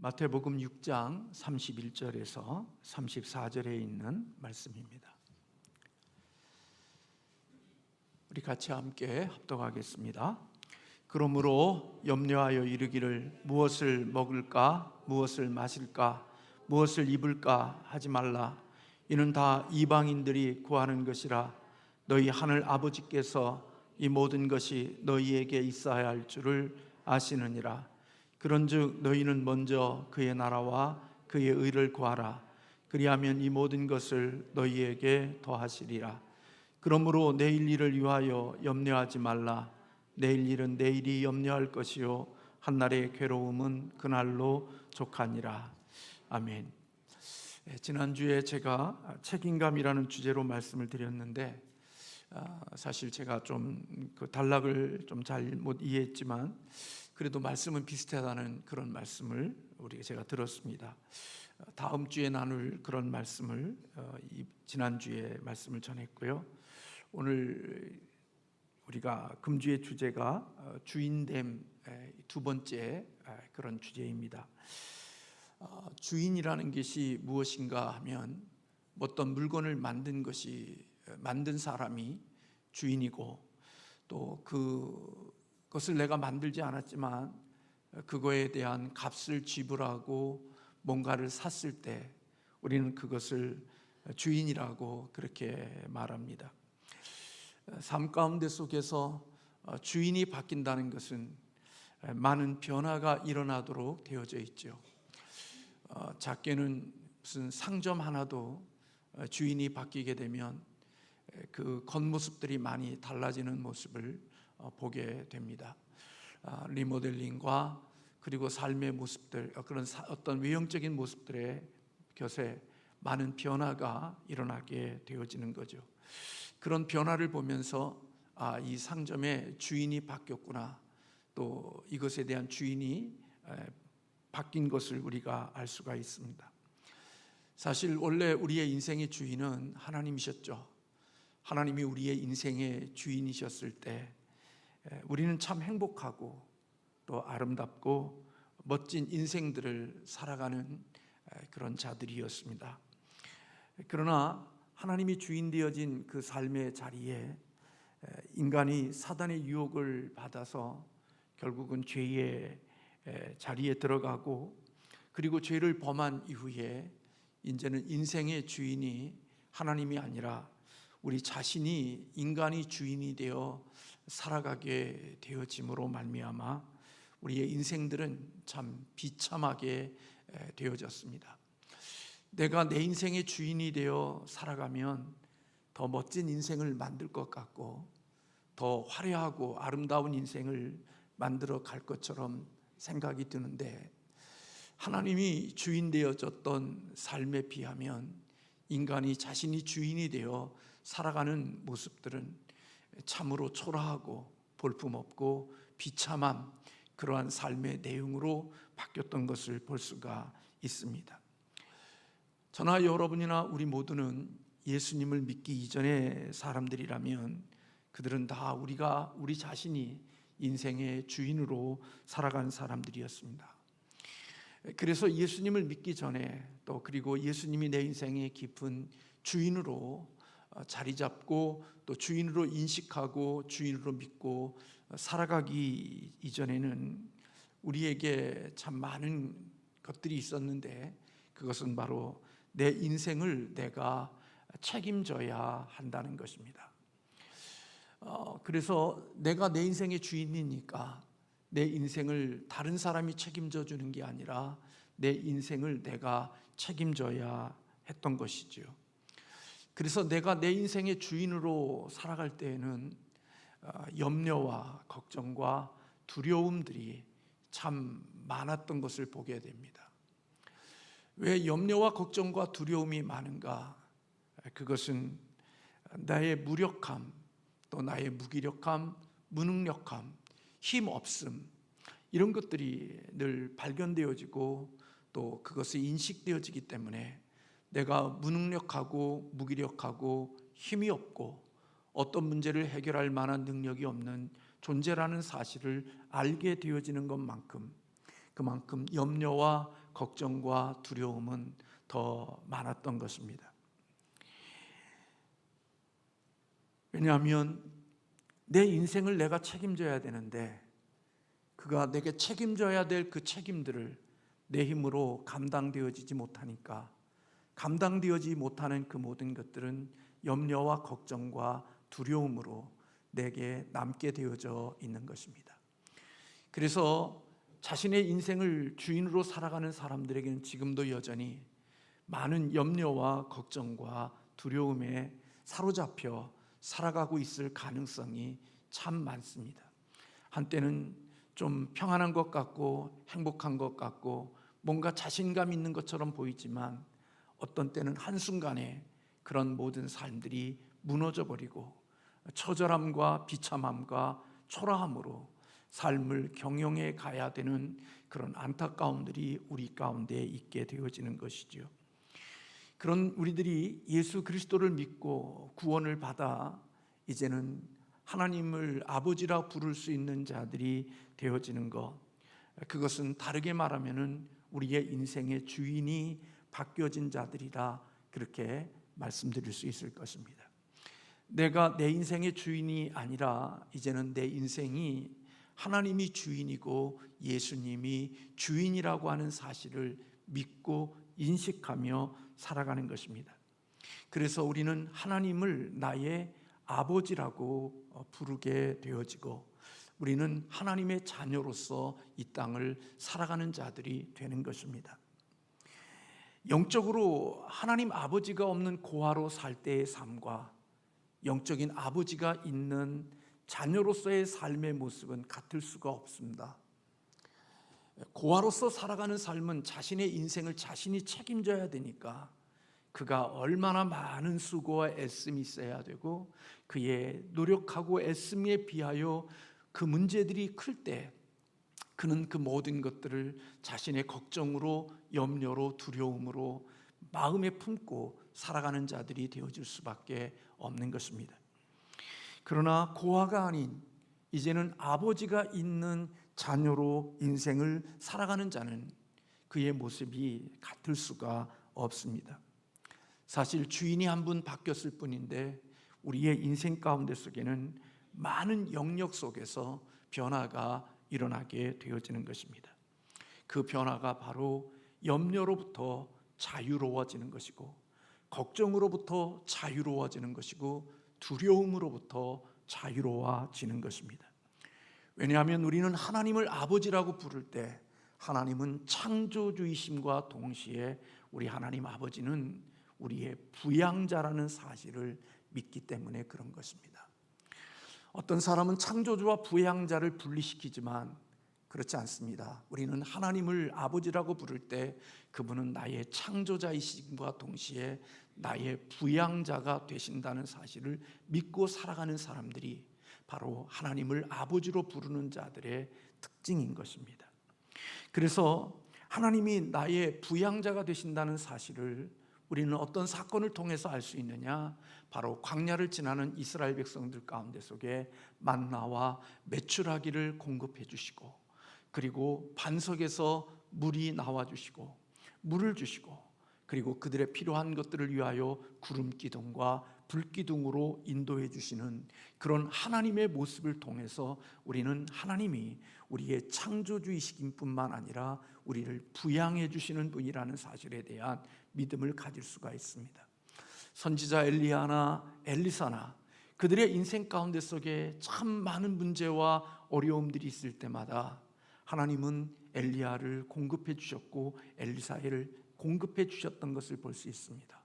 마태복음 6장 31절에서 34절에 있는 말씀입니다. 우리 같이 함께 합독하겠습니다. 그러므로 염려하여 이르기를 무엇을 먹을까, 무엇을 마실까, 무엇을 입을까 하지 말라. 이는 다 이방인들이 구하는 것이라. 너희 하늘 아버지께서 이 모든 것이 너희에게 있어야 할 줄을 아시느니라. 그런즉 너희는 먼저 그의 나라와 그의 의를 구하라. 그리하면 이 모든 것을 너희에게 더하시리라. 그러므로 내일 일을 위하여 염려하지 말라. 내일 일은 내일이 염려할 것이요 한날의 괴로움은 그날로 족하니라. 아멘. 지난주에 제가 책임감이라는 주제로 말씀을 드렸는데 사실 제가 좀 그 단락을 좀 잘못 이해했지만 그래도 말씀은 비슷하다는 그런 말씀을 제가 들었습니다. 다음 주에 나눌 그런 말씀을 지난주에 말씀을 전했고요. 오늘 우리가 금주의 주제가 주인됨 두 번째 그런 주제입니다. 주인이라는 것이 무엇인가 하면 어떤 물건을 만든 사람이 주인이고, 또 그것을 내가 만들지 않았지만 그거에 대한 값을 지불하고 뭔가를 샀을 때 우리는 그것을 주인이라고 그렇게 말합니다. 삶 가운데 속에서 주인이 바뀐다는 것은 많은 변화가 일어나도록 되어져 있죠. 작게는 무슨 상점 하나도 주인이 바뀌게 되면 그 겉모습들이 많이 달라지는 모습을 보게 됩니다. 리모델링과 그리고 삶의 모습들, 그런 어떤 외형적인 모습들의 곁에 많은 변화가 일어나게 되어지는 거죠. 그런 변화를 보면서 이 상점의 주인이 바뀌었구나, 또 이것에 대한 주인이 바뀐 것을 우리가 알 수가 있습니다. 사실 원래 우리의 인생의 주인은 하나님이셨죠. 하나님이 우리의 인생의 주인이셨을 때 우리는 참 행복하고 또 아름답고 멋진 인생들을 살아가는 그런 자들이었습니다. 그러나 하나님이 주인 되어진 그 삶의 자리에 인간이 사단의 유혹을 받아서 결국은 죄의 자리에 들어가고, 그리고 죄를 범한 이후에 이제는 인생의 주인이 하나님이 아니라 우리 자신이, 인간이 주인이 되어 살아가게 되어짐으로 말미암아 우리의 인생들은 참 비참하게 되어졌습니다. 내가 내 인생의 주인이 되어 살아가면 더 멋진 인생을 만들 것 같고, 더 화려하고 아름다운 인생을 만들어 갈 것처럼 생각이 드는데, 하나님이 주인 되어졌던 삶에 비하면 인간이 자신이 주인이 되어 살아가는 모습들은 참으로 초라하고 볼품없고 비참한 그러한 삶의 내용으로 바뀌었던 것을 볼 수가 있습니다. 저나 여러분이나 우리 모두는 예수님을 믿기 이전의 사람들이라면 그들은 다 우리 자신이 인생의 주인으로 살아간 사람들이었습니다. 그래서 예수님을 믿기 전에, 또 그리고 예수님이 내 인생의 깊은 주인으로 자리 잡고 또 주인으로 인식하고 주인으로 믿고 살아가기 이전에는 우리에게 참 많은 것들이 있었는데, 그것은 바로 내 인생을 내가 책임져야 한다는 것입니다. 그래서 내가 내 인생의 주인이니까 내 인생을 다른 사람이 책임져 주는 게 아니라 내 인생을 내가 책임져야 했던 것이죠. 그래서 내가 내 인생의 주인으로 살아갈 때에는 염려와 걱정과 두려움들이 참 많았던 것을 보게 됩니다. 왜 염려와 걱정과 두려움이 많은가? 그것은 나의 무력함, 또 나의 무기력함, 무능력함, 힘없음, 이런 것들이 늘 발견되어지고 또 그것이 인식되어지기 때문에 내가 무능력하고 무기력하고 힘이 없고 어떤 문제를 해결할 만한 능력이 없는 존재라는 사실을 알게 되어지는 것만큼 그만큼 염려와 걱정과 두려움은 더 많았던 것입니다. 왜냐하면 내 인생을 내가 책임져야 되는데 그가 내게 책임져야 될 그 책임들을 내 힘으로 감당되어지지 못하니까 감당되어지지 못하는 그 모든 것들은 염려와 걱정과 두려움으로 내게 남게 되어져 있는 것입니다. 그래서 자신의 인생을 주인으로 살아가는 사람들에게는 지금도 여전히 많은 염려와 걱정과 두려움에 사로잡혀 살아가고 있을 가능성이 참 많습니다. 한때는 좀 평안한 것 같고 행복한 것 같고 뭔가 자신감 있는 것처럼 보이지만 어떤 때는 한순간에 그런 모든 삶들이 무너져 버리고 처절함과 비참함과 초라함으로 삶을 경영해 가야 되는 그런 안타까움들이 우리 가운데 있게 되어지는 것이지요. 그런 우리들이 예수 그리스도를 믿고 구원을 받아 이제는 하나님을 아버지라 부를 수 있는 자들이 되어지는 것, 그것은 다르게 말하면은 우리의 인생의 주인이 바뀌어진 자들이다, 그렇게 말씀드릴 수 있을 것입니다. 내가 내 인생의 주인이 아니라 이제는 내 인생이 하나님이 주인이고 예수님이 주인이라고 하는 사실을 믿고 인식하며 살아가는 것입니다. 그래서 우리는 하나님을 나의 아버지라고 부르게 되어지고 우리는 하나님의 자녀로서 이 땅을 살아가는 자들이 되는 것입니다. 영적으로 하나님 아버지가 없는 고아로 살 때의 삶과 영적인 아버지가 있는 자녀로서의 삶의 모습은 같을 수가 없습니다. 고아로서 살아가는 삶은 자신의 인생을 자신이 책임져야 되니까 그가 얼마나 많은 수고와 애씀이 있어야 되고 그의 노력하고 애씀에 비하여 그 문제들이 클 때 그는 그 모든 것들을 자신의 걱정으로, 염려로, 두려움으로 마음에 품고 살아가는 자들이 되어질 수밖에 없는 것입니다. 그러나 고아가 아닌 이제는 아버지가 있는 자녀로 인생을 살아가는 자는 그의 모습이 같을 수가 없습니다. 사실 주인이 한 분 바뀌었을 뿐인데 우리의 인생 가운데 속에는 많은 영역 속에서 변화가 일어나게 되어지는 것입니다. 그 변화가 바로 염려로부터 자유로워지는 것이고 걱정으로부터 자유로워지는 것이고 두려움으로부터 자유로워지는 것입니다. 왜냐하면 우리는 하나님을 아버지라고 부를 때 하나님은 창조주이심과 동시에 우리 하나님 아버지는 우리의 부양자라는 사실을 믿기 때문에 그런 것입니다. 어떤 사람은 창조주와 부양자를 분리시키지만 그렇지 않습니다. 우리는 하나님을 아버지라고 부를 때 그분은 나의 창조자이심과 동시에 나의 부양자가 되신다는 사실을 믿고 살아가는 사람들이 바로 하나님을 아버지로 부르는 자들의 특징인 것입니다. 그래서 하나님이 나의 부양자가 되신다는 사실을 우리는 어떤 사건을 통해서 알 수 있느냐? 바로 광야를 지나는 이스라엘 백성들 가운데 속에 만나와 메추라기를 공급해 주시고 그리고 반석에서 물이 나와 주시고 물을 주시고 그리고 그들의 필요한 것들을 위하여 구름 기둥과 불 기둥으로 인도해 주시는 그런 하나님의 모습을 통해서 우리는 하나님이 우리의 창조주이시긴 뿐만 아니라 우리를 부양해 주시는 분이라는 사실에 대한 믿음을 가질 수가 있습니다. 선지자 엘리야나 엘리사나 그들의 인생 가운데 속에 참 많은 문제와 어려움들이 있을 때마다 하나님은 엘리야를 공급해 주셨고 엘리사를 공급해 주셨던 것을 볼 수 있습니다.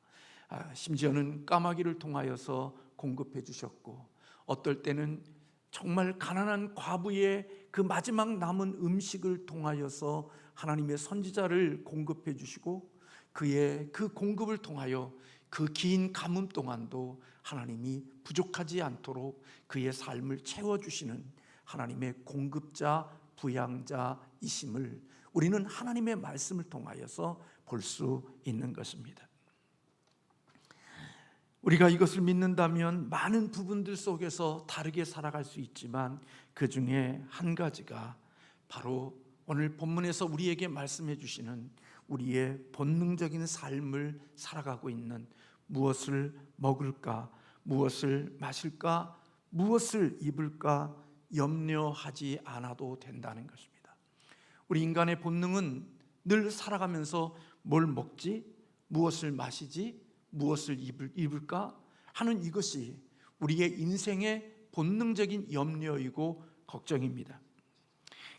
심지어는 까마귀를 통하여서 공급해 주셨고 어떨 때는 정말 가난한 과부의 그 마지막 남은 음식을 통하여서 하나님의 선지자를 공급해 주시고 그의 그 공급을 통하여 그 긴 가뭄 동안도 하나님이 부족하지 않도록 그의 삶을 채워주시는 하나님의 공급자, 부양자이심을 우리는 하나님의 말씀을 통하여서 볼 수 있는 것입니다. 우리가 이것을 믿는다면 많은 부분들 속에서 다르게 살아갈 수 있지만 그 중에 한 가지가 바로 오늘 본문에서 우리에게 말씀해 주시는 우리의 본능적인 삶을 살아가고 있는 무엇을 먹을까, 무엇을 마실까, 무엇을 입을까 염려하지 않아도 된다는 것입니다. 우리 인간의 본능은 늘 살아가면서 뭘 먹지, 무엇을 마시지, 무엇을 입을까 하는 이것이 우리의 인생의 본능적인 염려이고 걱정입니다.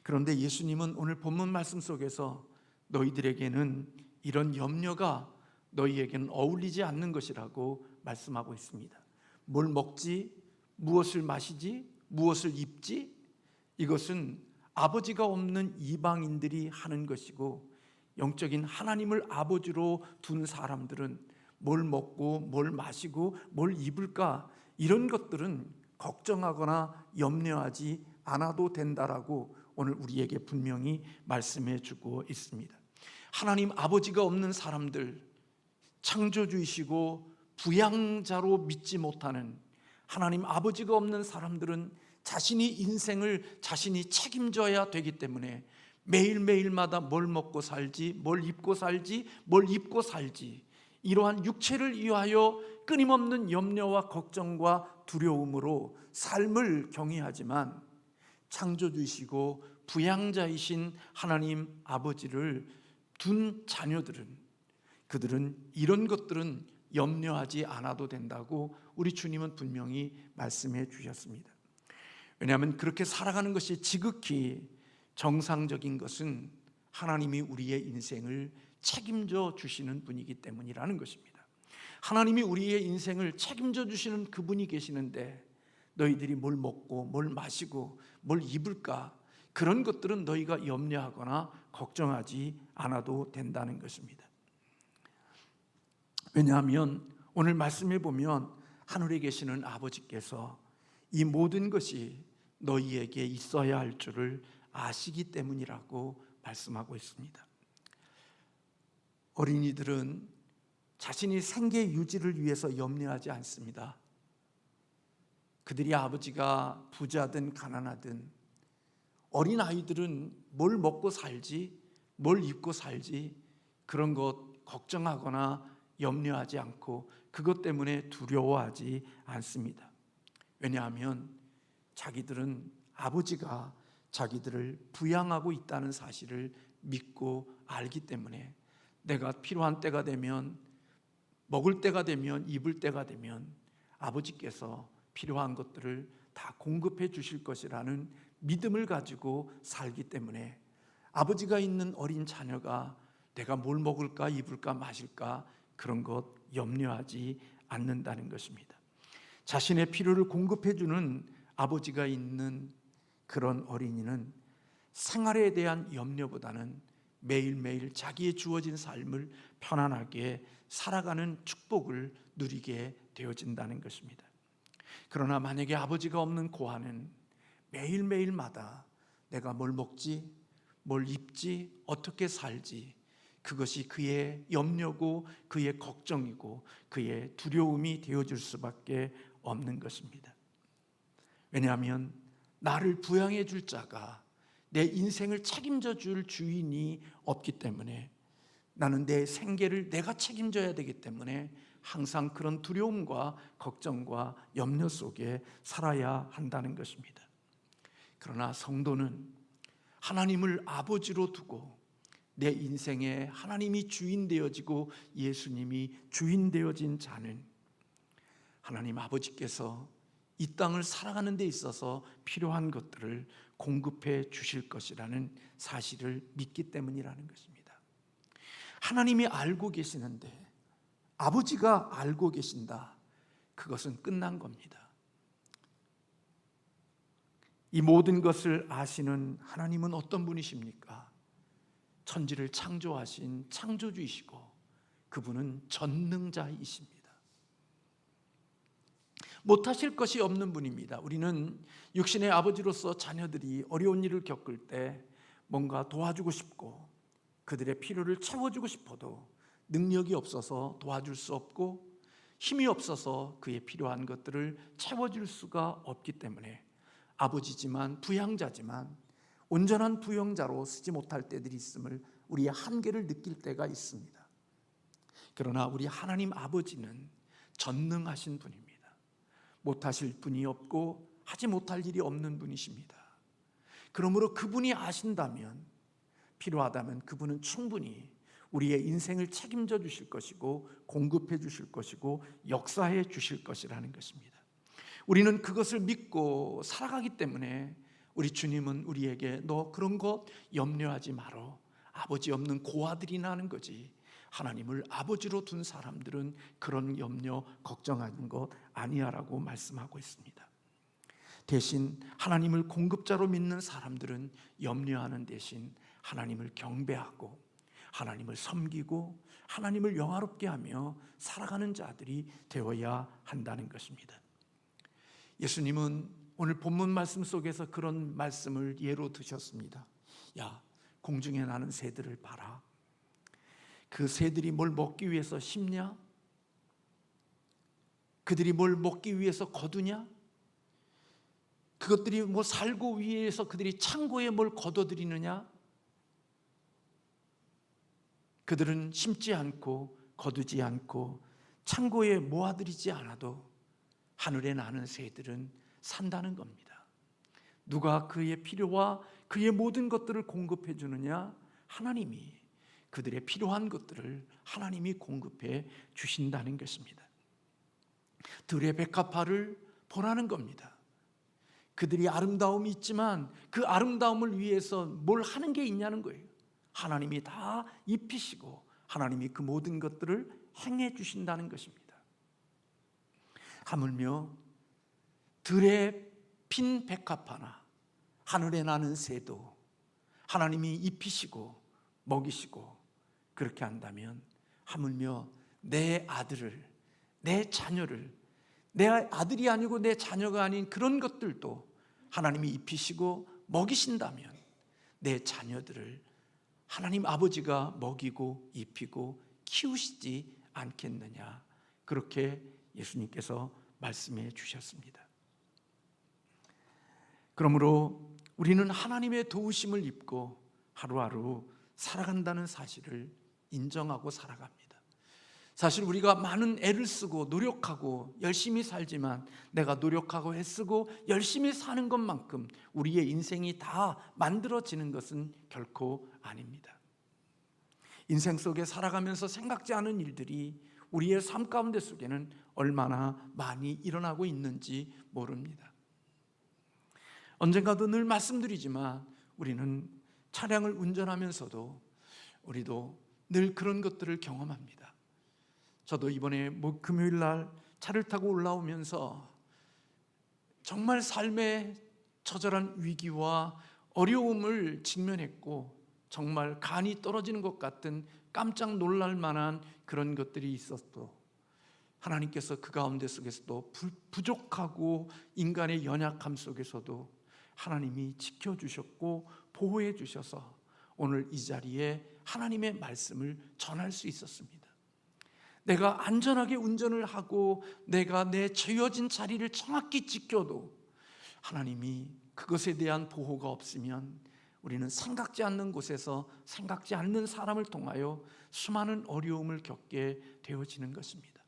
그런데 예수님은 오늘 본문 말씀 속에서 너희들에게는 이런 염려가 너희에게는 어울리지 않는 것이라고 말씀하고 있습니다. 뭘 먹지, 무엇을 마시지, 무엇을 입지, 이것은 아버지가 없는 이방인들이 하는 것이고, 영적인 하나님을 아버지로 둔 사람들은 뭘 먹고 뭘 마시고 뭘 입을까, 이런 것들은 걱정하거나 염려하지 않아도 된다라고 오늘 우리에게 분명히 말씀해 주고 있습니다. 하나님 아버지가 없는 사람들, 창조주이시고 부양자로 믿지 못하는 하나님 아버지가 없는 사람들은 자신이 인생을 자신이 책임져야 되기 때문에 매일매일마다 뭘 먹고 살지, 뭘 입고 살지, 뭘 입고 살지, 이러한 육체를 위하여 끊임없는 염려와 걱정과 두려움으로 삶을 경외하지만, 창조주이시고 부양자이신 하나님 아버지를 둔 자녀들은, 그들은 이런 것들은 염려하지 않아도 된다고 우리 주님은 분명히 말씀해 주셨습니다. 왜냐하면 그렇게 살아가는 것이 지극히 정상적인 것은 하나님이 우리의 인생을 책임져 주시는 분이기 때문이라는 것입니다. 하나님이 우리의 인생을 책임져 주시는 그분이 계시는데, 너희들이 뭘 먹고 뭘 마시고 뭘 입을까, 그런 것들은 너희가 염려하거나 걱정하지 않아도 된다는 것입니다. 왜냐하면 오늘 말씀해 보면 하늘에 계시는 아버지께서 이 모든 것이 너희에게 있어야 할 줄을 아시기 때문이라고 말씀하고 있습니다. 어린이들은 자신이 생계 유지를 위해서 염려하지 않습니다. 그들이 아버지가 부자든 가난하든, 어린아이들은 뭘 먹고 살지, 뭘 입고 살지, 그런 것 걱정하거나 염려하지 않고 그것 때문에 두려워하지 않습니다. 왜냐하면 자기들은 아버지가 자기들을 부양하고 있다는 사실을 믿고 알기 때문에, 내가 필요한 때가 되면, 먹을 때가 되면, 입을 때가 되면 아버지께서 필요한 것들을 다 공급해 주실 것이라는 믿음을 가지고 살기 때문에, 아버지가 있는 어린 자녀가 내가 뭘 먹을까, 입을까, 마실까, 그런 것 염려하지 않는다는 것입니다. 자신의 필요를 공급해 주는 아버지가 있는 그런 어린이는 생활에 대한 염려보다는 매일매일 자기의 주어진 삶을 편안하게 살아가는 축복을 누리게 되어진다는 것입니다. 그러나 만약에 아버지가 없는 고아는 매일매일마다 내가 뭘 먹지, 뭘 입지, 어떻게 살지, 그것이 그의 염려고 그의 걱정이고 그의 두려움이 되어줄 수밖에 없는 것입니다. 왜냐하면 나를 부양해 줄 자가, 내 인생을 책임져 줄 주인이 없기 때문에, 나는 내 생계를 내가 책임져야 되기 때문에 항상 그런 두려움과 걱정과 염려 속에 살아야 한다는 것입니다. 그러나 성도는 하나님을 아버지로 두고 내 인생에 하나님이 주인 되어지고 예수님이 주인 되어진 자는 하나님 아버지께서 이 땅을 살아가는 데 있어서 필요한 것들을 공급해 주실 것이라는 사실을 믿기 때문이라는 것입니다. 하나님이 알고 계시는데, 아버지가 알고 계신다, 그것은 끝난 겁니다. 이 모든 것을 아시는 하나님은 어떤 분이십니까? 천지를 창조하신 창조주이시고 그분은 전능자이십니다. 못하실 것이 없는 분입니다. 우리는 육신의 아버지로서 자녀들이 어려운 일을 겪을 때 뭔가 도와주고 싶고 그들의 필요를 채워주고 싶어도 능력이 없어서 도와줄 수 없고 힘이 없어서 그의 필요한 것들을 채워줄 수가 없기 때문에 아버지지만 부양자지만 온전한 부형자로 쓰지 못할 때들이 있음을, 우리의 한계를 느낄 때가 있습니다. 그러나 우리 하나님 아버지는 전능하신 분입니다. 못하실 분이 없고 하지 못할 일이 없는 분이십니다. 그러므로 그분이 아신다면, 필요하다면 그분은 충분히 우리의 인생을 책임져 주실 것이고 공급해 주실 것이고 역사해 주실 것이라는 것입니다. 우리는 그것을 믿고 살아가기 때문에 우리 주님은 우리에게 너 그런 것 염려하지 말어, 아버지 없는 고아들이 나는 거지, 하나님을 아버지로 둔 사람들은 그런 염려 걱정하는 것 아니야라고 말씀하고 있습니다. 대신 하나님을 공급자로 믿는 사람들은 염려하는 대신 하나님을 경배하고 하나님을 섬기고 하나님을 영화롭게 하며 살아가는 자들이 되어야 한다는 것입니다. 예수님은 오늘 본문 말씀 속에서 그런 말씀을 예로 드셨습니다. 야, 공중에 나는 새들을 봐라. 그 새들이 뭘 먹기 위해서 심냐? 그들이 뭘 먹기 위해서 거두냐? 그것들이 뭐 살고 위해서 그들이 창고에 뭘 거둬들이느냐? 그들은 심지 않고 거두지 않고 창고에 모아들이지 않아도 하늘에 나는 새들은 산다는 겁니다. 누가 그의 필요와 그의 모든 것들을 공급해 주느냐? 하나님이 그들의 필요한 것들을 하나님이 공급해 주신다는 것입니다. 들의 백합화를 보라는 겁니다. 그들이 아름다움이 있지만 그 아름다움을 위해서 뭘 하는 게 있냐는 거예요. 하나님이 다 입히시고 하나님이 그 모든 것들을 행해 주신다는 것입니다. 하물며 들에 핀 백합화나 하늘에 나는 새도 하나님이 입히시고 먹이시고 그렇게 한다면, 하물며 내 아들을, 내 자녀를, 내 아들이 아니고 내 자녀가 아닌 그런 것들도 하나님이 입히시고 먹이신다면 내 자녀들을 하나님 아버지가 먹이고 입히고 키우시지 않겠느냐, 그렇게 예수님께서 말씀해 주셨습니다. 그러므로 우리는 하나님의 도우심을 입고 하루하루 살아간다는 사실을 인정하고 살아갑니다. 사실 우리가 많은 애를 쓰고 노력하고 열심히 살지만, 내가 노력하고 애쓰고 열심히 사는 것만큼 우리의 인생이 다 만들어지는 것은 결코 아닙니다. 인생 속에 살아가면서 생각지 않은 일들이 우리의 삶 가운데 속에는 얼마나 많이 일어나고 있는지 모릅니다. 언젠가도 늘 말씀드리지만 우리는 차량을 운전하면서도 우리도 늘 그런 것들을 경험합니다. 저도 이번에 금요일 날 차를 타고 올라오면서 정말 삶의 처절한 위기와 어려움을 직면했고, 정말 간이 떨어지는 것 같은 깜짝 놀랄 만한 그런 것들이 있었고, 하나님께서 그 가운데 속에서도 부족하고 인간의 연약함 속에서도 하나님이 지켜주셨고 보호해 주셔서 오늘 이 자리에 하나님의 말씀을 전할 수 있었습니다. 내가 안전하게 운전을 하고 내가 내 죄어진 자리를 정확히 지켜도 하나님이 그것에 대한 보호가 없으면 우리는 생각지 않는 곳에서 생각지 않는 사람을 통하여 수많은 어려움을 겪게 되어지는 것입니다.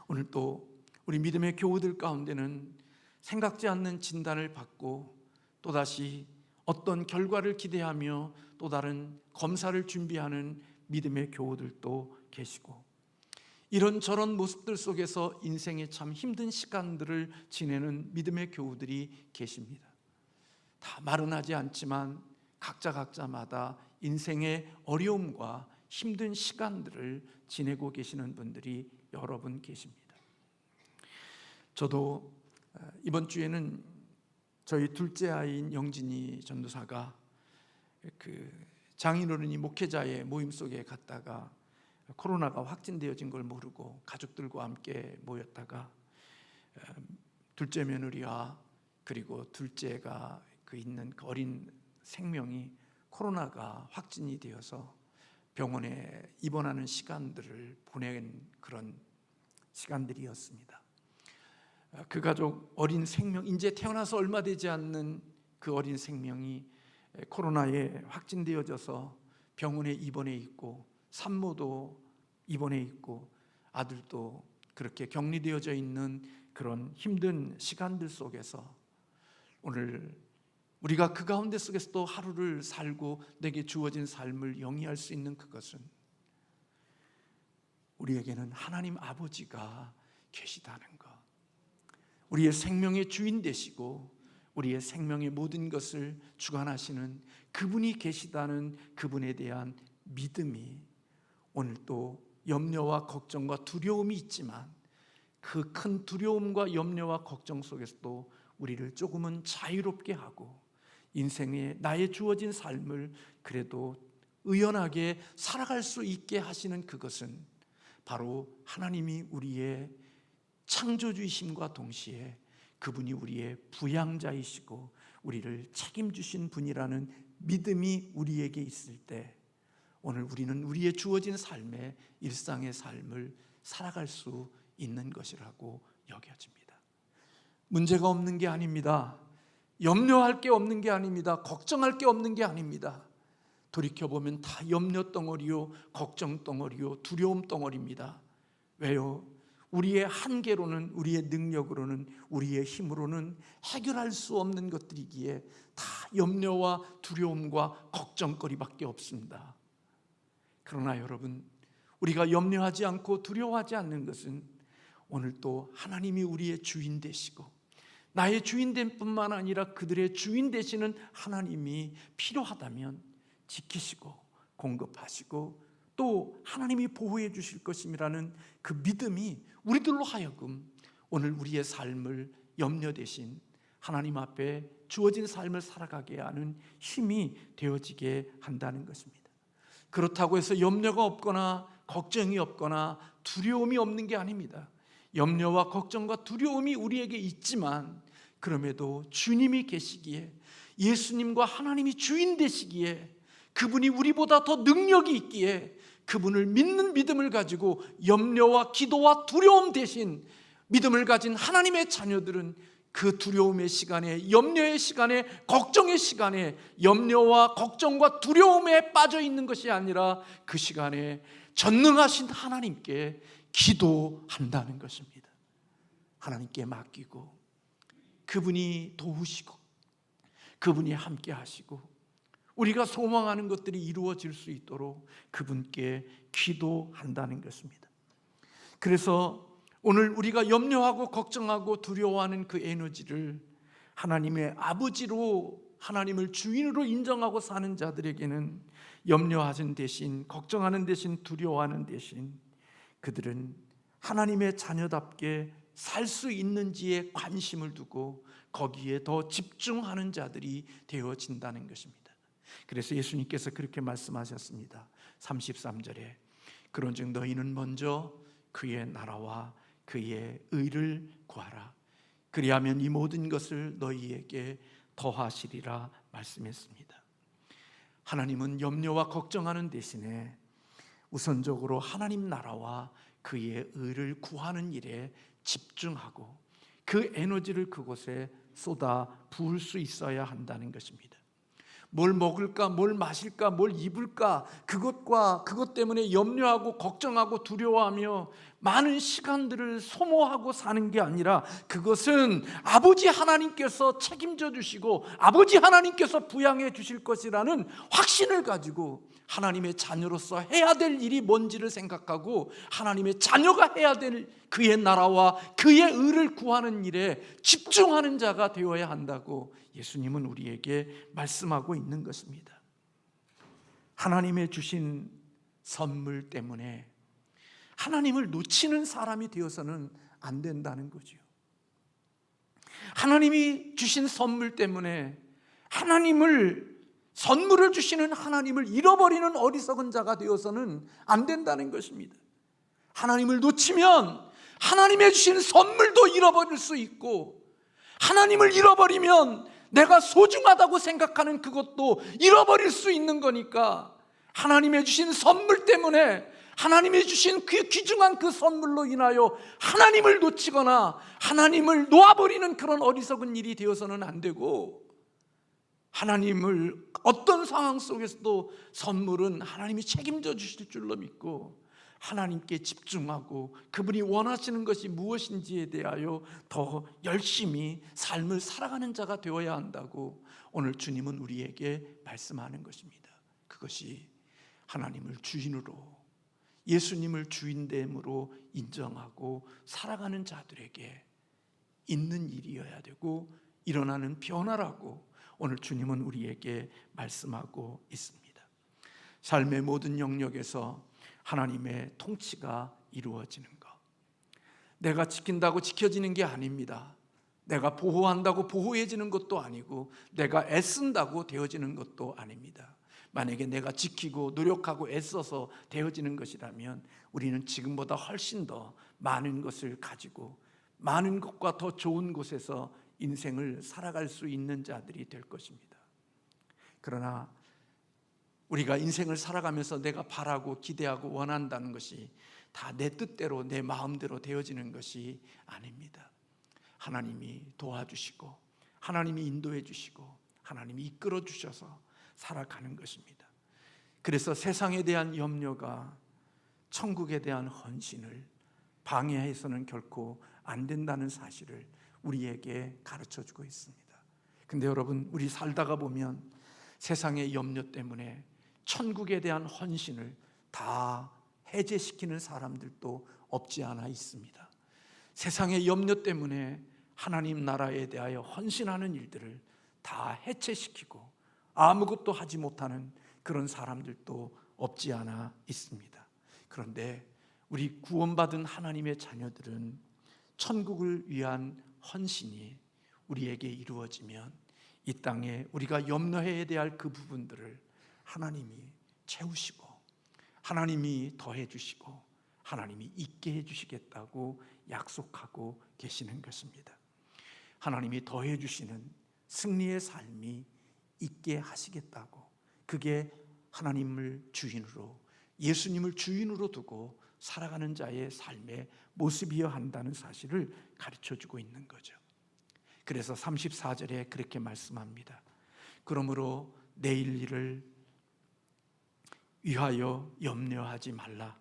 오늘 또 우리 믿음의 교우들 가운데는 생각지 않는 진단을 받고 또다시 어떤 결과를 기대하며 또 다른 검사를 준비하는 믿음의 교우들도 계시고, 이런저런 모습들 속에서 인생의 참 힘든 시간들을 지내는 믿음의 교우들이 계십니다. 다 말은 하지 않지만 각자마다 인생의 어려움과 힘든 시간들을 지내고 계시는 분들이 여러 분 계십니다. 저도 이번 주에는 저희 둘째 아이인 영진이 전도사가 장인어른이 목회자의 모임 속에 갔다가 코로나가 확진되어진 걸 모르고 가족들과 함께 모였다가 둘째 며느리와 그리고 둘째가 있는 그 어린 생명이 코로나가 확진이 되어서 병원에 입원하는 시간들을 보낸 그런 시간들이었습니다. 그 가족 어린 생명, 이제 태어나서 얼마 되지 않는 그 어린 생명이 코로나에 확진되어져서 병원에 입원해 있고, 산모도 입원해 있고, 아들도 그렇게 격리되어져 있는 그런 힘든 시간들 속에서 오늘 우리가 그 가운데 속에서도 하루를 살고 내게 주어진 삶을 영위할 수 있는 그것은 우리에게는 하나님 아버지가 계시다는 것, 우리의 생명의 주인 되시고 우리의 생명의 모든 것을 주관하시는 그분이 계시다는 그분에 대한 믿음이 오늘 또 염려와 걱정과 두려움이 있지만 그 큰 두려움과 염려와 걱정 속에서도 우리를 조금은 자유롭게 하고 인생에 나의 주어진 삶을 그래도 의연하게 살아갈 수 있게 하시는 그것은 바로 하나님이 우리의 창조주이심과 동시에 그분이 우리의 부양자이시고 우리를 책임주신 분이라는 믿음이 우리에게 있을 때 오늘 우리는 우리의 주어진 삶의 일상의 삶을 살아갈 수 있는 것이라고 여겨집니다. 문제가 없는 게 아닙니다. 염려할 게 없는 게 아닙니다. 걱정할 게 없는 게 아닙니다. 돌이켜보면 다 염려 덩어리요, 걱정 덩어리요, 두려움 덩어리입니다. 왜요? 우리의 한계로는, 우리의 능력으로는, 우리의 힘으로는 해결할 수 없는 것들이기에 다 염려와 두려움과 걱정거리밖에 없습니다. 그러나 여러분, 우리가 염려하지 않고 두려워하지 않는 것은 오늘 또 하나님이 우리의 주인 되시고 나의 주인 됨 뿐만 아니라 그들의 주인 되시는 하나님이 필요하다면 지키시고 공급하시고 또 하나님이 보호해 주실 것임이라는 그 믿음이 우리들로 하여금 오늘 우리의 삶을 염려 대신 하나님 앞에 주어진 삶을 살아가게 하는 힘이 되어지게 한다는 것입니다. 그렇다고 해서 염려가 없거나 걱정이 없거나 두려움이 없는 게 아닙니다. 염려와 걱정과 두려움이 우리에게 있지만 그럼에도 주님이 계시기에, 예수님과 하나님이 주인 되시기에, 그분이 우리보다 더 능력이 있기에 그분을 믿는 믿음을 가지고 염려와 기도와 두려움 대신 믿음을 가진 하나님의 자녀들은 그 두려움의 시간에, 염려의 시간에, 걱정의 시간에 염려와 걱정과 두려움에 빠져 있는 것이 아니라 그 시간에 전능하신 하나님께 기도한다는 것입니다. 하나님께 맡기고 그분이 도우시고 그분이 함께 하시고 우리가 소망하는 것들이 이루어질 수 있도록 그분께 기도한다는 것입니다. 그래서 오늘 우리가 염려하고 걱정하고 두려워하는 그 에너지를 하나님의 아버지로, 하나님을 주인으로 인정하고 사는 자들에게는 염려하는 대신, 걱정하는 대신, 두려워하는 대신 그들은 하나님의 자녀답게 살 수 있는지에 관심을 두고 거기에 더 집중하는 자들이 되어진다는 것입니다. 그래서 예수님께서 그렇게 말씀하셨습니다. 33절에 그런즉 너희는 먼저 그의 나라와 그의 의를 구하라. 그리하면 이 모든 것을 너희에게 더하시리라 말씀했습니다. 하나님은 염려와 걱정하는 대신에 우선적으로 하나님 나라와 그의 의를 구하는 일에 집중하고 그 에너지를 그곳에 쏟아 부을 수 있어야 한다는 것입니다. 뭘 먹을까, 뭘 마실까, 뭘 입을까, 그것 때문에 염려하고 걱정하고 두려워하며 많은 시간들을 소모하고 사는 게 아니라 그것은 아버지 하나님께서 책임져 주시고 아버지 하나님께서 부양해 주실 것이라는 확신을 가지고 하나님의 자녀로서 해야 될 일이 뭔지를 생각하고 하나님의 자녀가 해야 될 그의 나라와 그의 의를 구하는 일에 집중하는 자가 되어야 한다고 예수님은 우리에게 말씀하고 있는 것입니다. 하나님의 주신 선물 때문에 하나님을 놓치는 사람이 되어서는 안 된다는 거죠. 하나님이 주신 선물 때문에 선물을 주시는 하나님을 잃어버리는 어리석은 자가 되어서는 안 된다는 것입니다. 하나님을 놓치면 하나님의 주신 선물도 잃어버릴 수 있고, 하나님을 잃어버리면 내가 소중하다고 생각하는 그것도 잃어버릴 수 있는 거니까 하나님의 주신 선물 때문에, 하나님이 주신 그 귀중한 그 선물로 인하여 하나님을 놓치거나 하나님을 놓아버리는 그런 어리석은 일이 되어서는 안 되고, 하나님을 어떤 상황 속에서도 선물은 하나님이 책임져 주실 줄로 믿고 하나님께 집중하고 그분이 원하시는 것이 무엇인지에 대하여 더 열심히 삶을 살아가는 자가 되어야 한다고 오늘 주님은 우리에게 말씀하는 것입니다. 그것이 하나님을 주인으로, 예수님을 주인됨으로 인정하고 살아가는 자들에게 있는 일이어야 되고 일어나는 변화라고 오늘 주님은 우리에게 말씀하고 있습니다. 삶의 모든 영역에서 하나님의 통치가 이루어지는 것, 내가 지킨다고 지켜지는 게 아닙니다. 내가 보호한다고 보호해지는 것도 아니고 내가 애쓴다고 되어지는 것도 아닙니다. 만약에 내가 지키고 노력하고 애써서 되어지는 것이라면 우리는 지금보다 훨씬 더 많은 것을 가지고 많은 것과 더 좋은 곳에서 인생을 살아갈 수 있는 자들이 될 것입니다. 그러나 우리가 인생을 살아가면서 내가 바라고 기대하고 원한다는 것이 다 내 뜻대로 내 마음대로 되어지는 것이 아닙니다. 하나님이 도와주시고 하나님이 인도해 주시고 하나님이 이끌어 주셔서 살아가는 것입니다. 그래서 세상에 대한 염려가 천국에 대한 헌신을 방해해서는 결코 안 된다는 사실을 우리에게 가르쳐 주고 있습니다. 근데 여러분, 우리 살다가 보면 세상의 염려 때문에 천국에 대한 헌신을 다 해제시키는 사람들도 없지 않아 있습니다. 세상의 염려 때문에 하나님 나라에 대하여 헌신하는 일들을 다 해체시키고 아무것도 하지 못하는 그런 사람들도 없지 않아 있습니다. 그런데 우리 구원받은 하나님의 자녀들은 천국을 위한 헌신이 우리에게 이루어지면 이 땅에 우리가 염려해야 될 그 부분들을 하나님이 채우시고 하나님이 더해 주시고 하나님이 있게 해 주시겠다고 약속하고 계시는 것입니다. 하나님이 더해 주시는 승리의 삶이 있게 하시겠다고, 그게 하나님을 주인으로, 예수님을 주인으로 두고 살아가는 자의 삶의 모습이어야 한다는 사실을 가르쳐주고 있는 거죠. 그래서 34절에 그렇게 말씀합니다. 그러므로 내일 일을 위하여 염려하지 말라.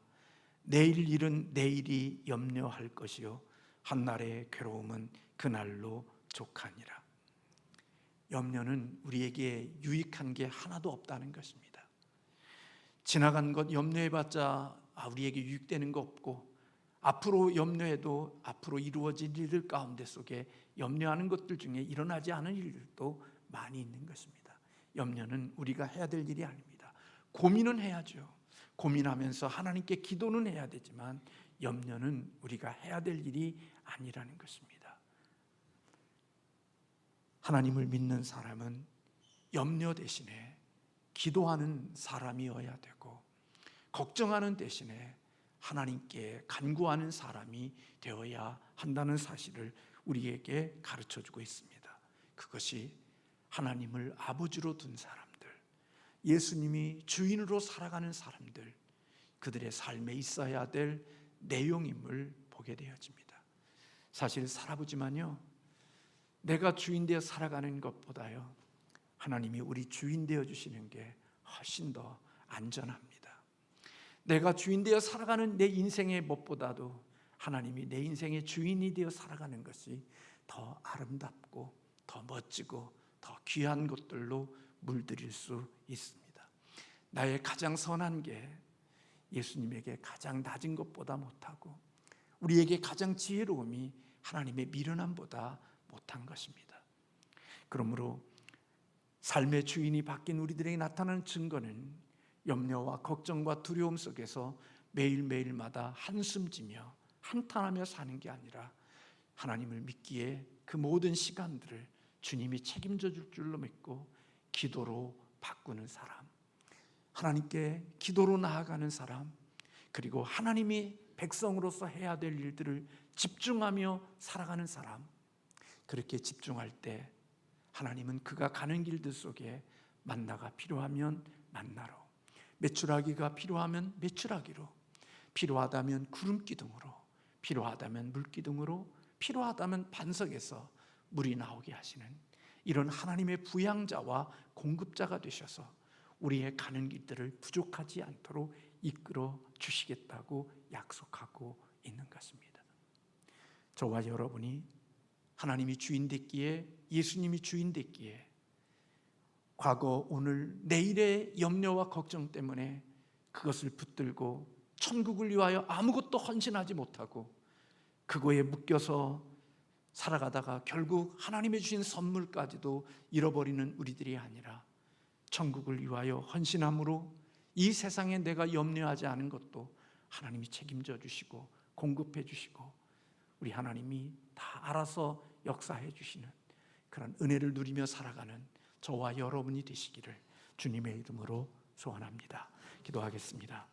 내일 일은 내일이 염려할 것이요 한날의 괴로움은 그날로 족하니라. 염려는 우리에게 유익한 게 하나도 없다는 것입니다. 지나간 것 염려해봤자 우리에게 유익되는 거 없고, 앞으로 염려해도 앞으로 이루어질 일들 가운데 속에 염려하는 것들 중에 일어나지 않은 일들도 많이 있는 것입니다. 염려는 우리가 해야 될 일이 아닙니다. 고민은 해야죠. 고민하면서 하나님께 기도는 해야 되지만 염려는 우리가 해야 될 일이 아니라는 것입니다. 하나님을 믿는 사람은 염려 대신에 기도하는 사람이어야 되고, 걱정하는 대신에 하나님께 간구하는 사람이 되어야 한다는 사실을 우리에게 가르쳐주고 있습니다. 그것이 하나님을 아버지로 둔 사람들, 예수님이 주인으로 살아가는 사람들, 그들의 삶에 있어야 될 내용임을 보게 되어집니다. 사실 살아보지만요, 내가 주인 되어 살아가는 것보다요 하나님이 우리 주인 되어 주시는 게 훨씬 더 안전합니다. 내가 주인 되어 살아가는 내 인생의 것보다도 하나님이 내 인생의 주인이 되어 살아가는 것이 더 아름답고 더 멋지고 더 귀한 것들로 물들일 수 있습니다. 나의 가장 선한 게 예수님에게 가장 낮은 것보다 못하고, 우리에게 가장 지혜로움이 하나님의 미련함보다 못한 것입니다. 그러므로 삶의 주인이 바뀐 우리들에게 나타나는 증거는 염려와 걱정과 두려움 속에서 매일매일마다 한숨지며 한탄하며 사는 게 아니라 하나님을 믿기에 그 모든 시간들을 주님이 책임져 줄 줄로 믿고 기도로 바꾸는 사람, 하나님께 기도로 나아가는 사람, 그리고 하나님이 백성으로서 해야 될 일들을 집중하며 살아가는 사람, 그렇게 집중할 때 하나님은 그가 가는 길들 속에 만나가 필요하면 만나로, 메추라기가 필요하면 메추라기로, 필요하다면 구름기둥으로, 필요하다면 물기둥으로, 필요하다면 반석에서 물이 나오게 하시는 이런 하나님의 부양자와 공급자가 되셔서 우리의 가는 길들을 부족하지 않도록 이끌어 주시겠다고 약속하고 있는 것입니다. 저와 여러분이 하나님이 주인 됐기에, 예수님이 주인 됐기에 과거, 오늘, 내일의 염려와 걱정 때문에 그것을 붙들고 천국을 위하여 아무것도 헌신하지 못하고 그거에 묶여서 살아가다가 결국 하나님의 주신 선물까지도 잃어버리는 우리들이 아니라 천국을 위하여 헌신함으로 이 세상에 내가 염려하지 않은 것도 하나님이 책임져 주시고 공급해 주시고 우리 하나님이 다 알아서 역사해 주시는 그런 은혜를 누리며 살아가는 저와 여러분이 되시기를 주님의 이름으로 소원합니다. 기도하겠습니다.